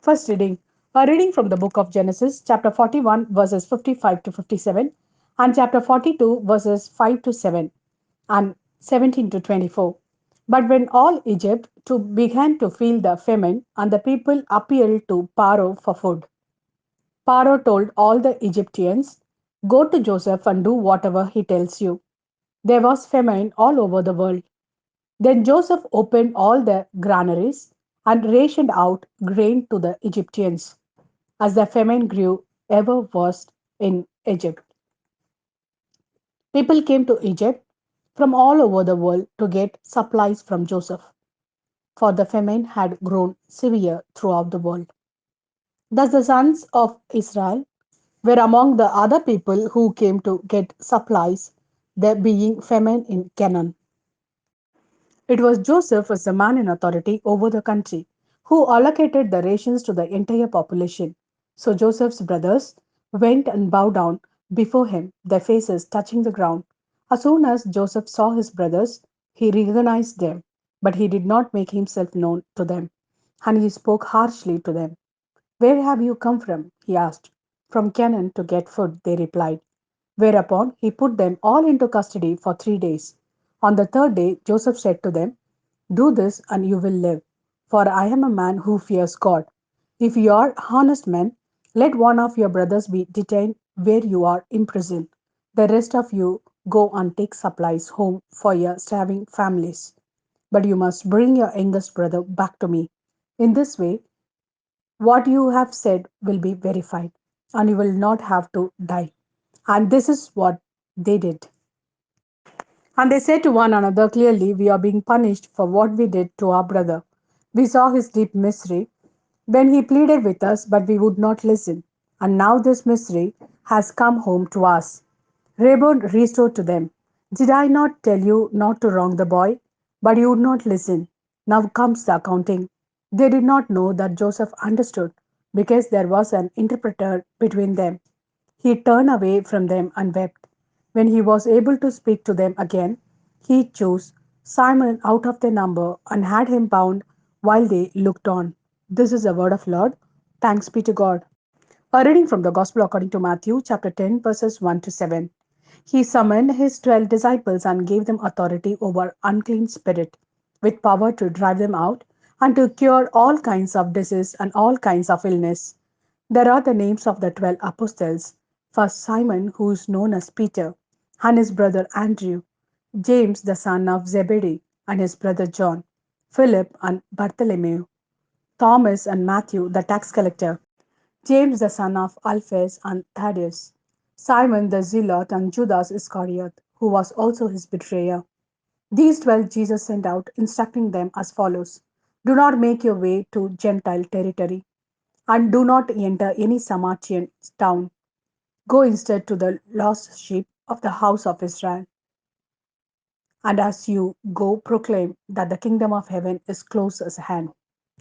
First reading. A reading from the book of Genesis, chapter 41, verses 55 to 57, and chapter 42, verses 5 to 7, and 17 to 24. But when all Egypt began to feel the famine, and the people appealed to Pharaoh for food, Pharaoh told all the Egyptians, "Go to Joseph and do whatever he tells you." There was famine all over the world. Then Joseph opened all the granaries and rationed out grain to the Egyptians. As the famine grew ever worse in Egypt, people came to Egypt from all over the world to get supplies from Joseph, for the famine had grown severe throughout the world. Thus, the sons of Israel were among the other people who came to get supplies, there being famine in Canaan. It was Joseph as the man in authority over the country who allocated the rations to the entire population. So Joseph's brothers went and bowed down before him, their faces touching the ground. As soon as Joseph saw his brothers, he recognized them, but he did not make himself known to them, and he spoke harshly to them. "Where have you come from?" he asked. "From Canaan to get food," they replied. Whereupon he put them all into custody for 3 days. On the third day, Joseph said to them, "Do this and you will live, for I am a man who fears God. If you are honest men, let one of your brothers be detained where you are imprisoned. The rest of you go and take supplies home for your starving families. But you must bring your youngest brother back to me. In this way, what you have said will be verified, and you will not have to die." And this is what they did. And they said to one another, "Clearly, we are being punished for what we did to our brother. We saw his deep misery when he pleaded with us, but we would not listen. And now this misery has come home to us." Reuben restored to them, "Did I not tell you not to wrong the boy? But you would not listen. Now comes the accounting." They did not know that Joseph understood, because there was an interpreter between them. He turned away from them and wept. When he was able to speak to them again, he chose Simon out of their number and had him bound while they looked on. This is the word of Lord. Thanks be to God. A reading from the Gospel according to Matthew, chapter 10, verses 1 to 7. He summoned his 12 disciples and gave them authority over unclean spirit, with power to drive them out and to cure all kinds of disease and all kinds of illness. There are the names of the 12 apostles. First Simon, who is known as Peter, and his brother Andrew, James the son of Zebedee and his brother John, Philip and Bartholomew, Thomas and Matthew the tax collector, James the son of Alphaeus and Thaddeus, Simon the zealot and Judas Iscariot, who was also his betrayer. These 12 Jesus sent out, instructing them as follows: "Do not make your way to Gentile territory, and do not enter any Samaritan town. Go instead to the lost sheep of the house of Israel. And as you go, proclaim that the kingdom of heaven is close at hand."